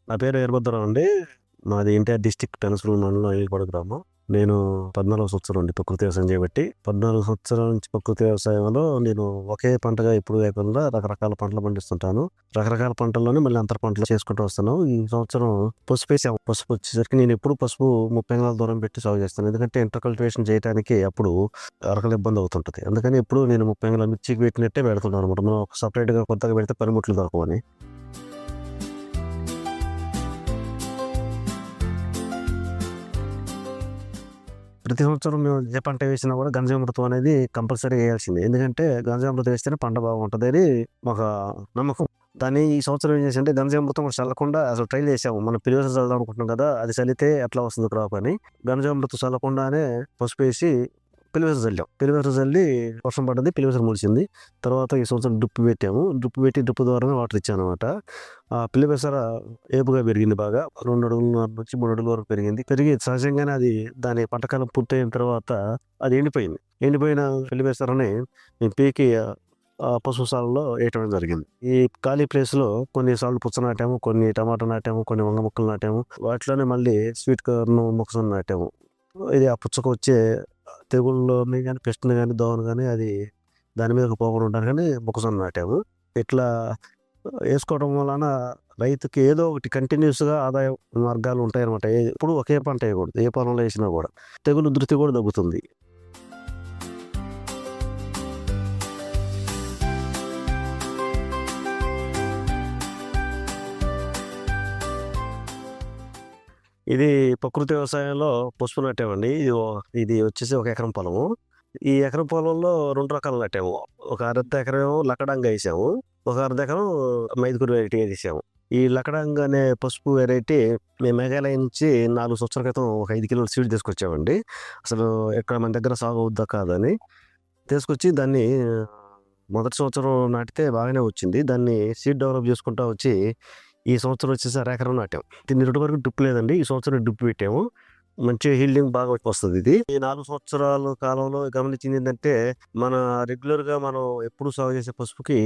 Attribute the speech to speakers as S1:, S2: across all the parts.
S1: నా పేరు వీరభద్రరావు అండి. మాది ఎన్టీఆర్ డిస్ట్రిక్ట్ పెనసలూరు మండలం అయ్యపాడు గ్రామం. నేను 14వ సంవత్సరం అండి ప్రకృతి వ్యవసాయం చేయబట్టి. 14 సంవత్సరాల నుంచి ప్రకృతి వ్యవసాయంలో నేను ఒకే పంటగా ఎప్పుడు లేకుండా రకరకాల పంటలు పండిస్తుంటాను. రకరకాల పంటల్లోనే మళ్ళీ అంతర పంటలు చేసుకుంటూ వస్తున్నాను. ఈ సంవత్సరం పసుపు వేసాము. పసుపు వచ్చేసరికి నేను ఎప్పుడు పసుపు 30 ఎకరాల దూరం పెట్టి సాగు చేస్తాను. ఎందుకంటే ఇంటర్ కల్టివేషన్ చేయడానికి అప్పుడు అరకల ఇబ్బంది అవుతుంటుంది. అందుకని ఎప్పుడు నేను 30 ఎకరాల మిర్చికి పెట్టినట్టే పెడుతున్నాను అనమాట. మనం సపరేట్గా కొత్తగా పెడితే పనిముట్లు దొరకవని. ప్రతి సంవత్సరం మేము ఏ పంట వేసినా కూడా గంజామృతం అనేది కంపల్సరీ వేయాల్సిందే. ఎందుకంటే గంజామృతం వేస్తేనే పంట బాగుంటుంది అని ఒక నమ్మకం. దాన్ని ఈ సంవత్సరం ఏం చేసామంటే గంజామృతం కూడా చల్లకుండా అసలు ట్రైల్ చేసాము. మనం పిలివేస చల్దాం అనుకుంటున్నాం కదా, అది చల్లితే ఎట్లా వస్తుంది క్రాప్ అని గంజామృతం చల్లకుండానే పసుపు వేసి పిలివేస చల్లాం. పిలివేస చల్లి వర్షం పడ్డది, పిలివేస ముడిచింది. తర్వాత ఈ సంవత్సరం డ్రిప్ పెట్టాము. డ్రిప్ ద్వారానే వాటర్ ఇచ్చాను అనమాట. ఆ పిలివేసర ఏపుగా పెరిగింది బాగా. 2 అడుగుల నుంచి 3 అడుగుల వరకు పెరిగి సహజంగానే అది దాని పంటకాలం పూర్తయిన తర్వాత అది ఎండిపోయిన పిలివేసరని నేను పీకి పసుపు సాలలో వేయటం జరిగింది. ఈ ఖాళీ ప్లేస్లో కొన్నిసార్లు పుచ్చ నాటాము, కొన్ని టమాటా నాటాము, కొన్ని వంగ మొక్కలు నాటాము. వాటిలోనే మళ్ళీ స్వీట్ కార్న్ మొక్కలు నాటాము. ఇది ఆ పుచ్చకు వచ్చే తెగుళ్ళని కానీ, పెస్ట్ని కానీ, దోమను కానీ అది దాని మీద పోకుండా ఉంటాను కానీ మొక్కజొన్న నాటాము. ఇట్లా వేసుకోవడం వలన రైతుకి ఏదో ఒకటి కంటిన్యూస్గా ఆదాయ మార్గాలు ఉంటాయన్నమాట. ఎప్పుడు ఒకే పంట వేయకూడదు. ఏ పొలంలో వేసినా కూడా తెగులు ఉధృతి కూడా తగ్గుతుంది. ఇది ప్రకృతి వ్యవసాయంలో పసుపు నాటామండి. ఇది వచ్చేసి 1 ఎకరం పొలము. ఈ ఎకరం పొలంలో 2 రకాలు నాటాము. ఒక అర్ధ ఎకరం లకడంగా వేసాము, ఒక అర్ధ ఎకరం మైదుకూరు వెరైటీ వేసాము. ఈ లకడంగ్ అనే పసుపు వెరైటీ మేము మేఘాలయ నుంచి 4 సంవత్సరాల క్రితం ఒక 5 కిలోల సీడ్ తీసుకొచ్చామండి. అసలు ఇక్కడ మన దగ్గర సాగు అవుద్దా కాదని తీసుకొచ్చి దాన్ని మొదటి సంవత్సరం నాటితే బాగానే వచ్చింది. దాన్ని సీడ్ డెవలప్ చేసుకుంటూ వచ్చి ఈ సంవత్సరం వచ్చేసి ఎకరం నాటాం. దీని వరకు డ్రిప్ లేదండి. ఈ సంవత్సరం డ్రిప్ పెట్టాము. మంచి హీల్డింగ్ బాగా వస్తుంది. ఇది ఈ 4 సంవత్సరాల కాలంలో గమనించింది ఏంటంటే, మన రెగ్యులర్గా మనం ఎప్పుడు సాగు చేసే పసుపుకి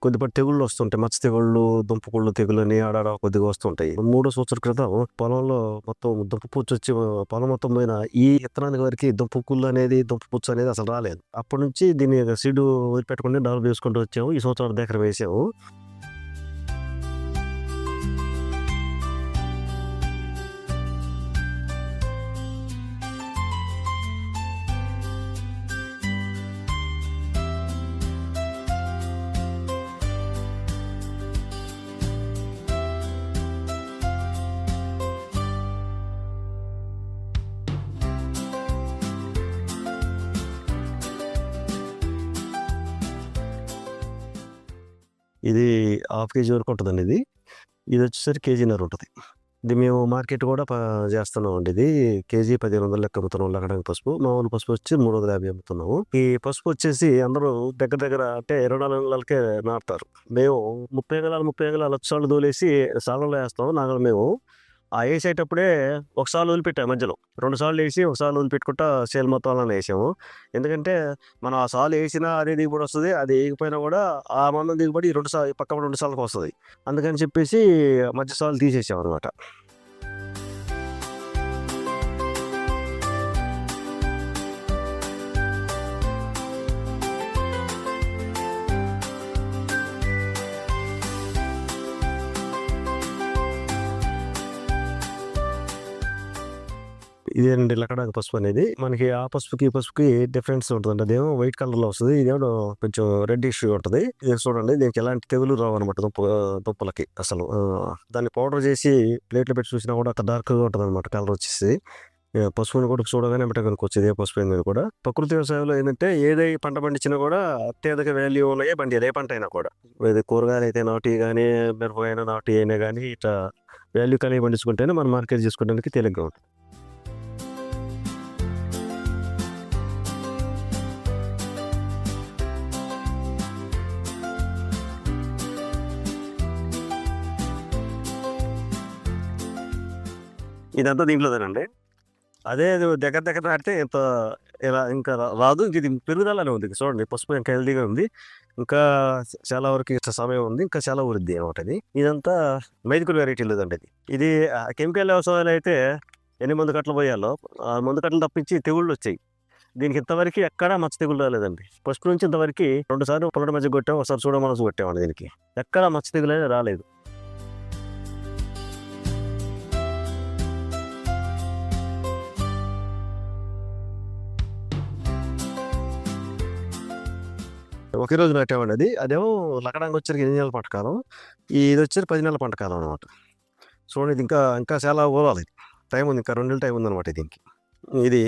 S1: కొద్దిపాటి తెగుళ్ళు వస్తుంటాయి. మచ్చ తెగుళ్ళు, దుంపకుళ్ళు తెగులు అని ఆడాడ కొద్దిగా వస్తుంటాయి. 3వ సంవత్సరం క్రితం పొలంలో మొత్తం దుంప పుచ్చు వచ్చి పొలం మొత్తం పోయిన ఈ విత్తనానికి వరకు దుంప పుచ్చు అనేది అసలు రాలేదు. అప్పటి నుంచి దీన్ని సీడ్ వదిలిపెట్టకుండా డెవలప్ చేసుకుంటూ వచ్చాము. ఈ సంవత్సరం అర్ధ ఎకరం వేసాము. ఇది 1/2 కేజీ వరకు ఉంటుందండి. ఇది వచ్చేసరికి కేజీన్నర ఉంటుంది. ఇది మేము మార్కెట్ కూడా చేస్తున్నాం అండి. ఇది కేజీ 1500 లెక్క అమ్ముతున్నాం. లకడంగి పసుపు మామూలు పసుపు వచ్చి 350 అమ్ముతున్నాము. ఈ పసుపు వచ్చేసి అందరూ దగ్గర అంటే 24 నెలలకే నాటుతారు. మేము 30 ఎకరాలు వచ్చాళ్ళు దూలేసి సాలలో వేస్తాం. నాగలు మేము ఆ వేసేటప్పుడే ఒకసారి వదిలిపెట్టాము. మధ్యలో 2 సార్లు వేసి ఒకసారి వదిలిపెట్టుకుంటా సేల్ మొత్తం అలా వేసాము. ఎందుకంటే మనం ఆ సాలు వేసినా అదే దిగుబడి వస్తుంది, అది వేయకపోయినా కూడా ఆ మందం దిగుబడి 2 సార్లు పక్క 2 సార్లకు వస్తుంది. అందుకని చెప్పేసి మధ్య సార్లు తీసేసాం అనమాట. ఇదేనండి లక్కడాంగ పసుపు అనేది. మనకి ఆ పసుపుకి, ఈ పసుపుకి డిఫరెన్స్ ఉంటదండి. అదేమో వైట్ కలర్‌లో వస్తది. ఇదేమో కొంచెం రెడ్డిష్ ఉంటది. ఇది చూడండి దీనికి ఎలాంటి తెగులు రావనమాట దుంపలకి అసలు. దాన్ని పౌడర్ చేసి ప్లేట్‌లో పెట్టి చూసినా కూడా అంత డార్క్‌గా ఉంటదనమాట కలర్ వచ్చేసి. పసుపుని కూడా చూడగానే ఎమ్మటే కనుక్కోవచ్చు ఇదే పసుపు అనేది కూడా. ప్రకృతి వ్యవసాయంలో ఏందంటే ఏదే పంట పండించినా కూడా అత్యధిక వాల్యూ ఉన్నాయే పండియాలి. ఏ పంట అయినా కూడా. ఇది కూరగాయలైతే నాటుయి గానీ, మిరపకాయైనా నాటుయి అయినా గానీ ఇట్లా వాల్యూ కలిగి పండించుకుంటేనే మనం మార్కెట్ చేసుకోవడానికి తేలిగ్గా ఉంటుంది. ఇదంతా దీంట్లోదేనండి. అదే దగ్గర దగ్గర నాటితే ఇంత ఇలా ఇంకా రాదు. ఇది పెరుగుదలనే ఉంది. చూడండి పసుపు ఇంకా హెల్తీగా ఉంది. ఇంకా చాలా వరకు ఇంకా సమయం ఉంది. ఇంకా చాలా వృద్ధి అనమాట ఇది. ఇదంతా మైదుకుల వెరైటీలదండి ఇది. ఇది కెమికల్ వ్యవసాయాలు అయితే ఎన్ని మందు కట్టలు పోయాలో ఆ మందు కట్టలు తప్పించి తెగుళ్ళొచ్చాయి. దీనికి ఇంతవరకు ఎక్కడా మచ్చ తెగులు రాలేదండి. ఫస్ట్ నుంచి ఇంతవరకు 2 సార్లు పొల్లటి మధ్య కొట్టాం. ఒకసారి సూడోమోనాస్ కొట్టామండి దీనికి. ఎక్కడా మచ్చ తెగులు అనేది రాలేదు. ఒకే రోజు నాటామండి అది. అదేమో లక్కడాంగ వచ్చరికి 8 నెలల పంట కాలం. ఇదొచ్చేసి 10 నెలల పంట కాలం అనమాట. చూడండి ఇది ఇంకా ఇంకా చాలా ఊరాలి. టైం ఉంది. ఇంకా 2 నెలల టైం ఉందనమాట దీనికి.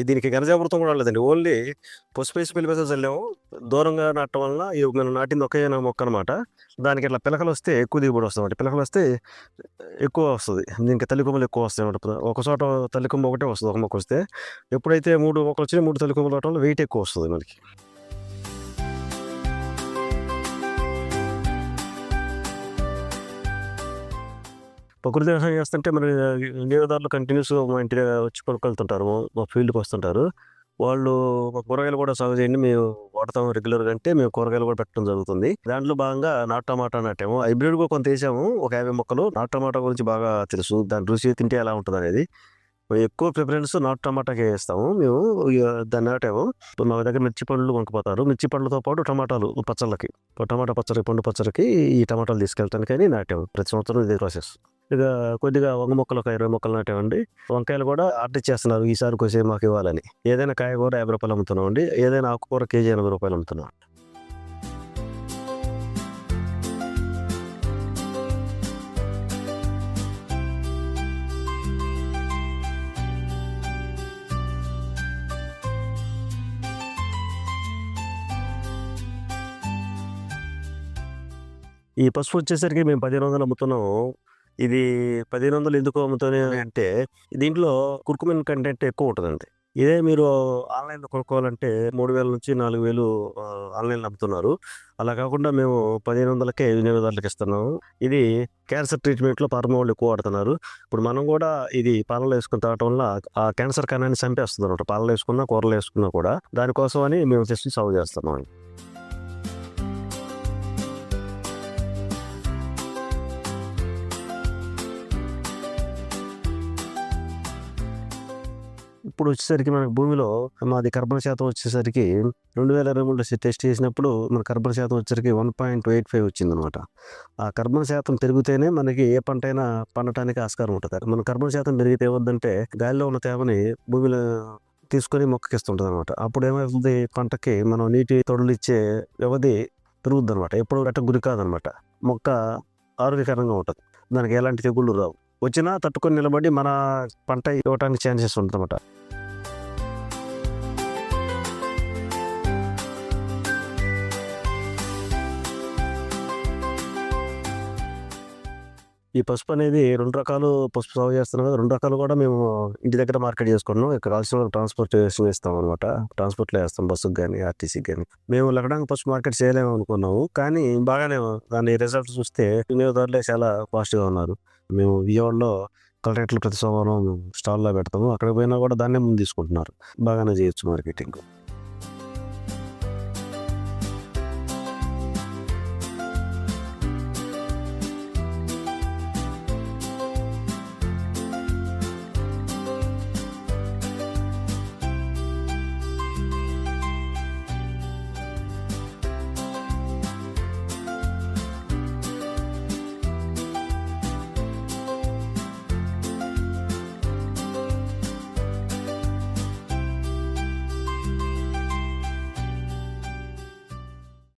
S1: దీనికి ఘనజామృతం కూడా లేదండి. ఓన్లీ పసుపేసి పిలిపేసే చల్లాము. దూరంగా నాటడం వలన మనం నాటింది ఒకే మొక్క అనమాట. దానికి ఇట్లా పిలకలొస్తే ఎక్కువ దిగుబడి వస్తదన్నమాట. పిలకలొస్తే ఎక్కువ వస్తది. దీనికి తల్లికొమ్మలు ఎక్కువ వస్తాయన్నమాట. ఒక చోట తల్లికొమ్మ ఒకటే వస్తది ఒక మొక్కొస్తే. ఎప్పుడైతే 3 మొక్కలొచ్చినాయో 3 తల్లికొమ్మలు రావటం వల్ల వెయిట్ ఎక్కువ వస్తది మనకి. ప్రకృతి వ్యవసాయం చేస్తుంటే మరి వినియోగదారులు కంటిన్యూస్‌గా మా ఇంటి వచ్చి కొనుక్కెళ్తుంటారు. మా ఫీల్డ్‌కి వస్తుంటారు. వాళ్ళు కూరగాయలు కూడా సాగు చేయండి మేము వాడతాం రెగ్యులర్‌గా అంటే మేము కూరగాయలు కూడా పెట్టడం జరుగుతుంది. దాంట్లో భాగంగా నాటు టమాటా నాటాము. హైబ్రిడ్ కూడా కొంత ఏసాము. ఒక 50 మొక్కలు. నాటు టమాటా గురించి బాగా తెలుసు. దాని రుచి తింటే ఎలా ఉంటదనేది. ఎక్కువ ప్రిఫరెన్స్ నాటు టమాటాకే ఇస్తాము. మేము దాన్ని నాటాము. ఇప్పుడు మా దగ్గర మిర్చి పండ్లు కొనుక్కపోతారు. మిర్చి పండ్లతో పాటు టమాటాలు పచ్చళ్ళకి. టమాటా పచ్చడి, పండు పచ్చడికి ఈ టమాటాలు తీసుకెళ్ళటానికని నాటాము. ప్రతి సంవత్సరం ఇదే ప్రాసెస్. ఇక కొద్దిగా వంగ మొక్కలు ఒక 20 మొక్కలు నాటామండి. వంకాయలు కూడా ఆర్డర్ ఇచ్చేస్తున్నారు. ఈసారి కొంచెం మాకు ఇవ్వాలని. ఏదైనా కాయగూర రూ. 50 అమ్ముతున్నామండి. ఏదైనా ఆకుకూర కేజీ రూ. 80 అమ్ముతున్నాం. ఈ పసుపు వచ్చేసరికి మేము 1500 అమ్ముతున్నాము. ఇది 1500 ఎందుకు అమ్ముతున్నాను అంటే దీంట్లో కుర్కుమిన్ కంటెంట్ ఎక్కువ ఉంటదండి. ఇదే మీరు ఆన్‌లైన్‌లో కొనుక్కోవాలంటే 3000-4000 ఆన్‌లైన్‌లో అమ్ముతున్నారు. అలా కాకుండా మేము 1500కే వినియోగదారులకు ఇస్తున్నాము. ఇది క్యాన్సర్ ట్రీట్మెంట్‌లో ఫార్మా వాళ్ళు ఎక్కువ వాడుతున్నారు. ఇప్పుడు మనం కూడా ఇది పాలలో వేసుకొని తాగటం వల్ల ఆ క్యాన్సర్ కణాన్ని చంపేస్తుందన్నమాట. పాలలో వేసుకున్నా, కూరలో వేసుకున్నా కూడా. దానికోసం అని మేము తెచ్చి సాగు చేస్తున్నాం. ఇప్పుడు వచ్చేసరికి మనకు భూమిలో మాది కర్బన శాతం వచ్చేసరికి 2023లో టెస్ట్ చేసినప్పుడు మన కర్బన శాతం వచ్చేసరికి 1.85 వచ్చిందనమాట. ఆ కర్బన శాతం పెరిగితేనే మనకి ఏ పంటైనా పండటానికి ఆస్కారం ఉంటది. మన కర్బన శాతం పెరిగితే ఏమవుద్దంటే గాలిలో ఉన్న తేమని భూమిలో తీసుకొని మొక్కకిస్తుంటదనమాట. అప్పుడు ఏమవుతుంది పంటకి మనం నీటి తొడులు ఇచ్చే వ్యవధి పెరుగుద్దనమాట. ఎప్పుడు గట్ట గురి కాదనమాట. మొక్క ఆరోగ్యకరంగా ఉంటది. దానికి ఎలాంటి తెగుళ్ళు రావు. వచ్చినా తట్టుకొని నిలబడి మన పంట ఇవ్వటానికి ఛాన్సెస్ ఉంటదనమాట. ఈ పసుపు అనేది 2 రకాలు పసుపు సాగు చేస్తున్నాం కదా! 2 రకాలు కూడా మేము ఇంటి దగ్గర మార్కెట్ చేసుకుంటున్నాం. ఇక్కడ కావాల్సిన ట్రాన్స్‌పోర్టేషన్ ఇస్తామనమాట. ట్రాన్స్‌పోర్ట్‌లో వేస్తాం బస్సుకి గాని, ఆర్‌టీసీకి గాని. మేము లక్కడాంగ పసుపు మార్కెట్ చేయలేము అనుకున్నాము. కానీ బాగానే దాని రిజల్ట్స్ చూస్తే వినియోగదారులే చాలా పాజిటివ్‌గా ఉన్నారు. మేము విజయవాడలో కలెక్టరేట్‌లో ప్రతి సోమవారం స్టాల్‌లో పెడతాము. అక్కడికి పోయినా కూడా దాన్నే ముందు తీసుకుంటున్నారు. బాగానే చేయొచ్చు మార్కెటింగ్.